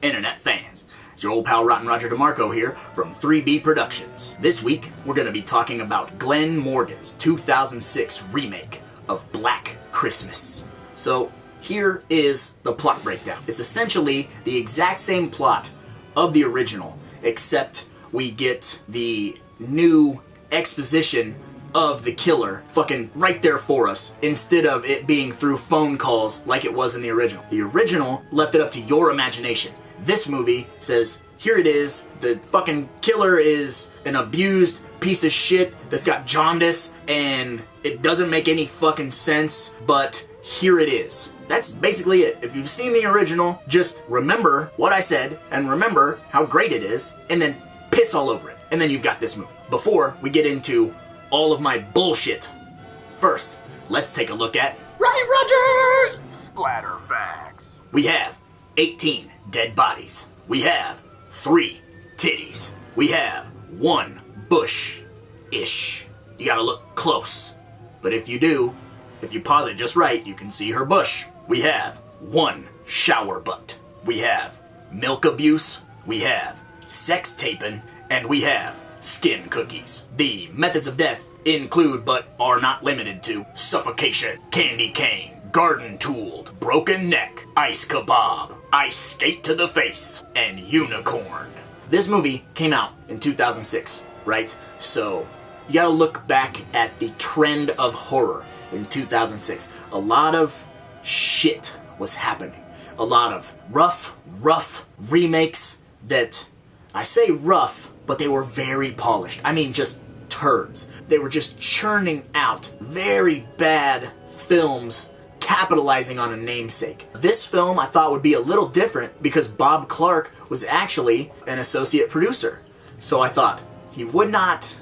internet fans? It's your old pal Rottin Roger DeMarco here from 3B Productions. This week, we're going to be talking about Glenn Morgan's 2006 remake of Black Christmas. So, here is the plot breakdown. It's essentially the exact same plot of the original, except we get the new exposition of the killer fucking right there for us, instead of it being through phone calls like it was in the original. The original left it up to your imagination. This movie says, here it is, the fucking killer is an abused piece of shit that's got jaundice, and it doesn't make any fucking sense, but here it is. That's basically it. If you've seen the original, just remember what I said, and remember how great it is, and then piss all over it. And then you've got this movie. Before we get into all of my bullshit, first, let's take a look at Rottin Roger's Splatter facts. We have 18 dead bodies. We have 3 titties. We have 1 bush-ish. You gotta look close. But if you do, if you pause it just right, you can see her bush. We have 1 shower butt. We have milk abuse. We have sex taping. And we have skin cookies. The methods of death include, but are not limited to, suffocation, candy cane, garden tooled, broken neck, ice kebab, ice skate to the face, and unicorn. This movie came out in 2006, right? So you gotta look back at the trend of horror in 2006. A lot of shit was happening. A lot of rough remakes that, I say rough, but they were very polished. I mean, just turds. They were just churning out very bad films, capitalizing on a namesake. This film I thought would be a little different because Bob Clark was actually an associate producer. So I thought he would not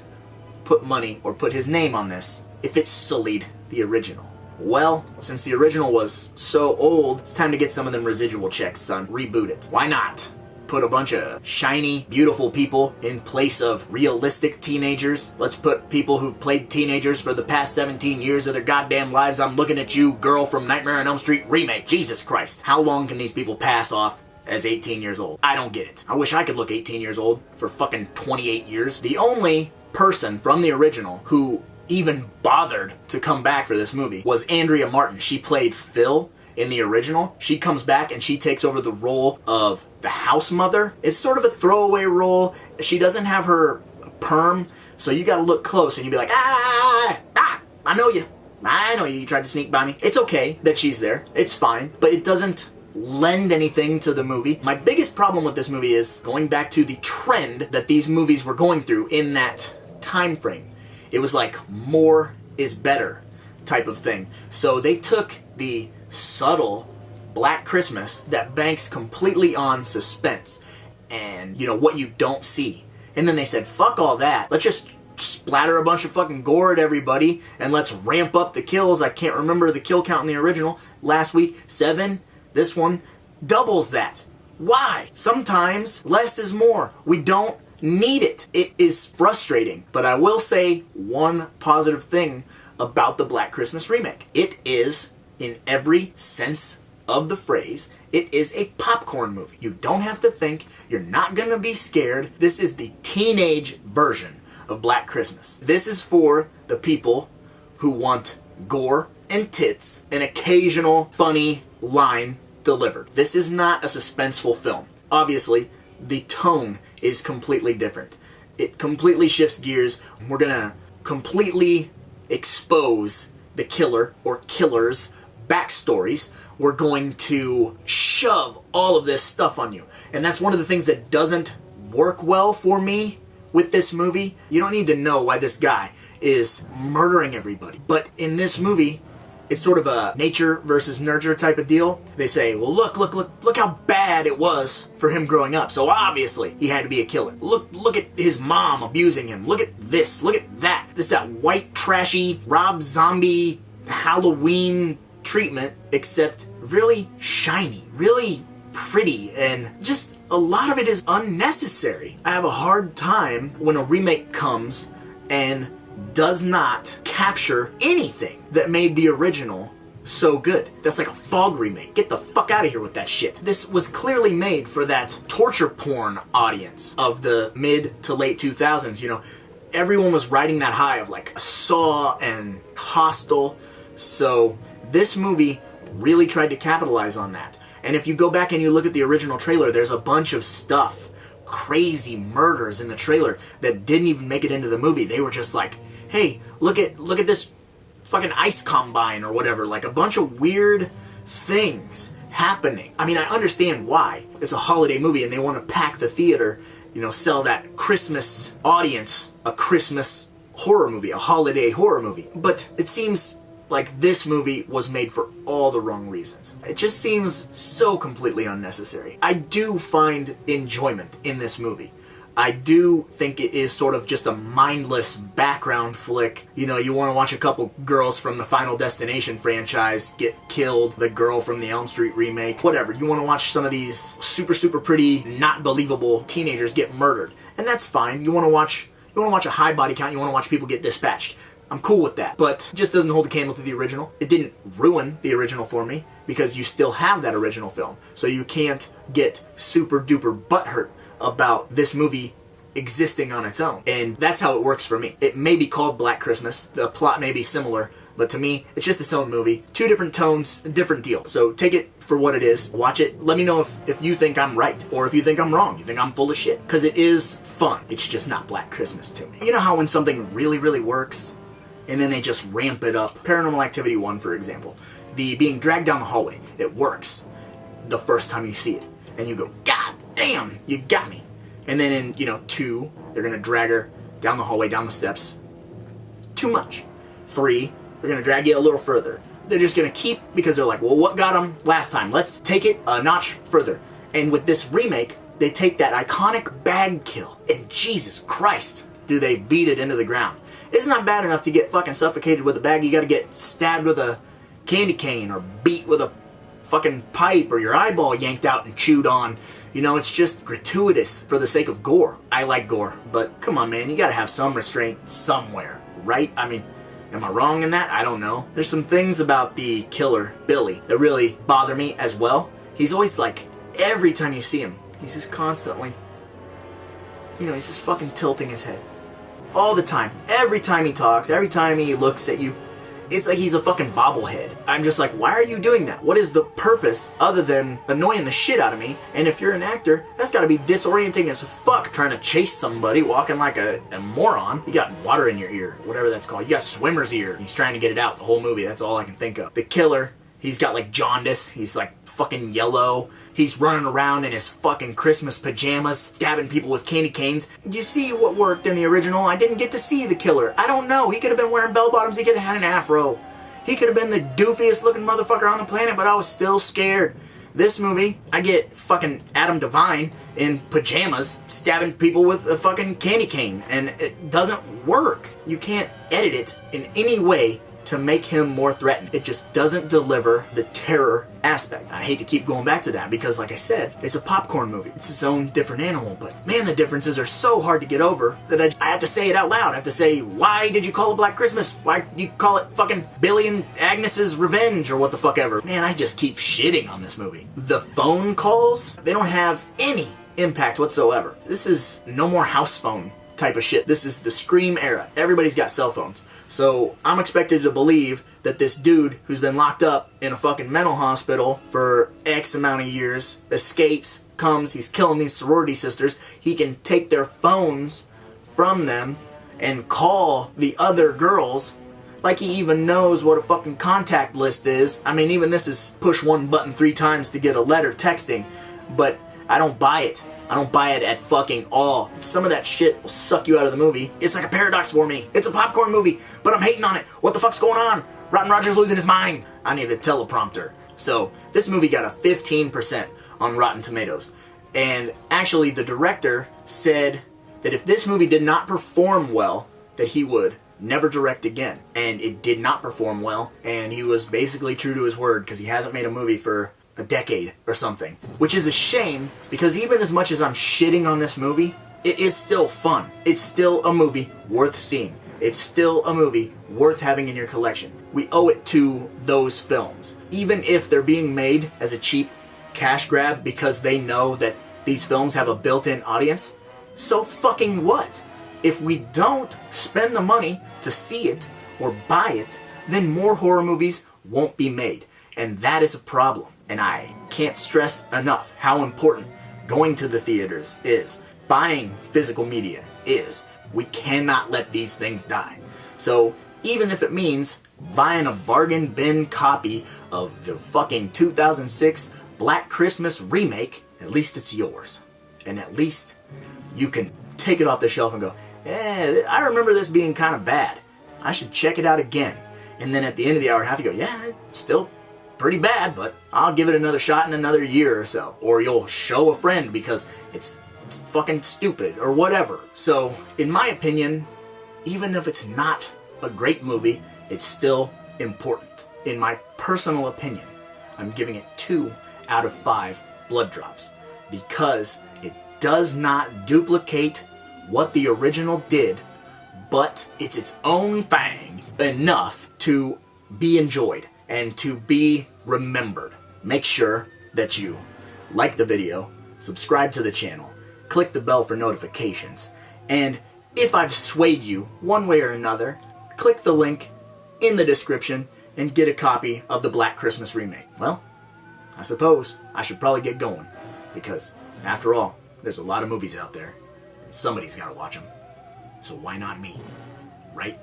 put money or put his name on this if it sullied the original. Well, since the original was so old, it's time to get some of them residual checks, son. Reboot it. Why not? Put a bunch of shiny, beautiful people in place of realistic teenagers. Let's put people who've played teenagers for the past 17 years of their goddamn lives. I'm looking at you, girl from Nightmare on Elm Street remake. Jesus Christ. How long can these people pass off as 18 years old? I don't get it. I wish I could look 18 years old for fucking 28 years. The only person from the original who even bothered to come back for this movie was Andrea Martin. She played Phil in the original. She comes back and she takes over the role of the house mother. It's sort of a throwaway role. She doesn't have her perm, so you gotta look close and you'd be like, I know you. I know you. You tried to sneak by me. It's okay that she's there. It's fine, but it doesn't lend anything to the movie. My biggest problem with this movie is going back to the trend that these movies were going through in that time frame. It was like more is better type of thing. So they took the subtle Black Christmas that banks completely on suspense and, you know, what you don't see. And then they said, fuck all that. Let's just splatter a bunch of fucking gore at everybody and let's ramp up the kills. I can't remember the kill count in the original. Last week, 7. This one doubles that. Why? Sometimes less is more. We don't need it. It is frustrating. But I will say one positive thing about the Black Christmas remake. It is, in every sense of the phrase, it is a popcorn movie. You don't have to think. You're not gonna be scared. This is the teenage version of Black Christmas. This is for the people who want gore and tits, an occasional funny line delivered. This is not a suspenseful film. Obviously, the tone is completely different. It completely shifts gears. We're gonna completely expose the killer or killers' backstories. We're going to shove all of this stuff on you. And that's one of the things that doesn't work well for me with this movie. You don't need to know why this guy is murdering everybody. But in this movie, it's sort of a nature versus nurture type of deal. They say, well, look how bad it was for him growing up. So obviously he had to be a killer. Look at his mom abusing him. Look at this. Look at that. This is that white, trashy, Rob Zombie Halloween treatment, except really shiny, really pretty, and just a lot of it is unnecessary. I have a hard time when a remake comes and does not capture anything that made the original so good. That's like a Fog remake. Get the fuck out of here with that shit. This was clearly made for that torture porn audience of the mid to late 2000s. You know, everyone was riding that high of like Saw and Hostel. So this movie really tried to capitalize on that. And if you go back and you look at the original trailer, there's a bunch of stuff, crazy murders in the trailer that didn't even make it into the movie. They were just like, hey, look at this fucking ice combine or whatever. Like a bunch of weird things happening. I mean, I understand why. It's a holiday movie and they want to pack the theater, you know, sell that Christmas audience a Christmas horror movie, a holiday horror movie. But it seems like this movie was made for all the wrong reasons. It just seems so completely unnecessary. I do find enjoyment in this movie. I do think it is sort of just a mindless background flick. You know, you want to watch a couple girls from the Final Destination franchise get killed, the girl from the Elm Street remake, whatever. You want to watch some of these super, super pretty, not believable teenagers get murdered. And that's fine. You want to watch a high body count, you want to watch people get dispatched. I'm cool with that, but it just doesn't hold a candle to the original. It didn't ruin the original for me, because you still have that original film. So you can't get super duper butthurt about this movie existing on its own. And that's how it works for me. It may be called Black Christmas, the plot may be similar, but to me, it's just its own movie. Two different tones, different deal. So take it for what it is, watch it, let me know if you think I'm right, or if you think I'm wrong, you think I'm full of shit. Because it is fun, it's just not Black Christmas to me. You know how when something really, really works, and then they just ramp it up? Paranormal Activity 1, for example. The being dragged down the hallway, it works the first time you see it. And you go, God damn, you got me. And then in, 2, they're going to drag her down the hallway, down the steps. Too much. 3, they're going to drag you a little further. They're just going to keep, because they're like, well, what got them last time? Let's take it a notch further. And with this remake, they take that iconic bag kill, and Jesus Christ, do they beat it into the ground. It's not bad enough to get fucking suffocated with a bag. You got to get stabbed with a candy cane, or beat with a fucking pipe, or your eyeball yanked out and chewed on. It's just gratuitous for the sake of gore. I like gore, but come on, man, you gotta have some restraint somewhere, right? I mean, am I wrong in that? I don't know. There's some things about the killer, Billy, that really bother me as well. He's always like, every time you see him, he's just constantly, he's just fucking tilting his head. All the time. Every time he talks, every time he looks at you, it's like he's a fucking bobblehead. I'm just like, why are you doing that? What is the purpose other than annoying the shit out of me? And if you're an actor, that's gotta be disorienting as fuck, trying to chase somebody, walking like a moron. You got water in your ear, whatever that's called. You got swimmer's ear. He's trying to get it out the whole movie. That's all I can think of. The killer, he's got like jaundice. He's like fucking yellow. He's running around in his fucking Christmas pajamas, stabbing people with candy canes. You see what worked in the original? I didn't get to see the killer. I don't know. He could have been wearing bell bottoms. He could have had an afro. He could have been the doofiest looking motherfucker on the planet, but I was still scared. This movie, I get fucking Adam Devine in pajamas stabbing people with a fucking candy cane, and it doesn't work. You can't edit it in any way to make him more threatening. It just doesn't deliver the terror aspect. I hate to keep going back to that because, like I said, it's a popcorn movie. It's its own different animal, but man, the differences are so hard to get over that I have to say it out loud. I have to say, why did you call it Black Christmas? Why did you call it fucking Billy and Agnes's Revenge or what the fuck ever? Man, I just keep shitting on this movie. The phone calls, they don't have any impact whatsoever. This is no more house phone type of shit. This is the Scream era. Everybody's got cell phones. So I'm expected to believe that this dude who's been locked up in a fucking mental hospital for X amount of years escapes, comes, he's killing these sorority sisters. He can take their phones from them and call the other girls like he even knows what a fucking contact list is. I mean, even this is push one button 3 times to get a letter texting, but I don't buy it. I don't buy it at fucking all. Some of that shit will suck you out of the movie. It's like a paradox for me. It's a popcorn movie, but I'm hating on it. What the fuck's going on? Rottin Roger's losing his mind. I need a teleprompter. So, this movie got a 15% on Rotten Tomatoes. And actually, the director said that if this movie did not perform well, that he would never direct again. And it did not perform well, and he was basically true to his word, because he hasn't made a movie for a decade or something. Which is a shame, because even as much as I'm shitting on this movie, it is still fun. It's still a movie worth seeing. it's still a movie worth having in your collection. We owe it to those films. Even if they're being made as a cheap cash grab because they know that these films have a built-in audience, so fucking what? If we don't spend the money to see it or buy it, then more horror movies won't be made. And that is a problem. And I can't stress enough how important going to the theaters is. Buying physical media is. We cannot let these things die. So even if it means buying a bargain bin copy of the fucking 2006 Black Christmas remake, at least it's yours. And at least you can take it off the shelf and go, I remember this being kind of bad. I should check it out again. And then at the end of the hour and a half you go, yeah, it's still pretty bad, but I'll give it another shot in another year or so. Or you'll show a friend because it's fucking stupid or whatever. So, in my opinion, even if it's not a great movie, it's still important. In my personal opinion, I'm giving it 2 out of 5 blood drops because it does not duplicate what the original did, but it's its own thing enough to be enjoyed and to be remembered. Make sure that you like the video, subscribe to the channel, click the bell for notifications, and if I've swayed you one way or another, click the link in the description and get a copy of the Black Christmas remake. Well, I suppose I should probably get going, because after all, there's a lot of movies out there, and somebody's got to watch them. So why not me, right?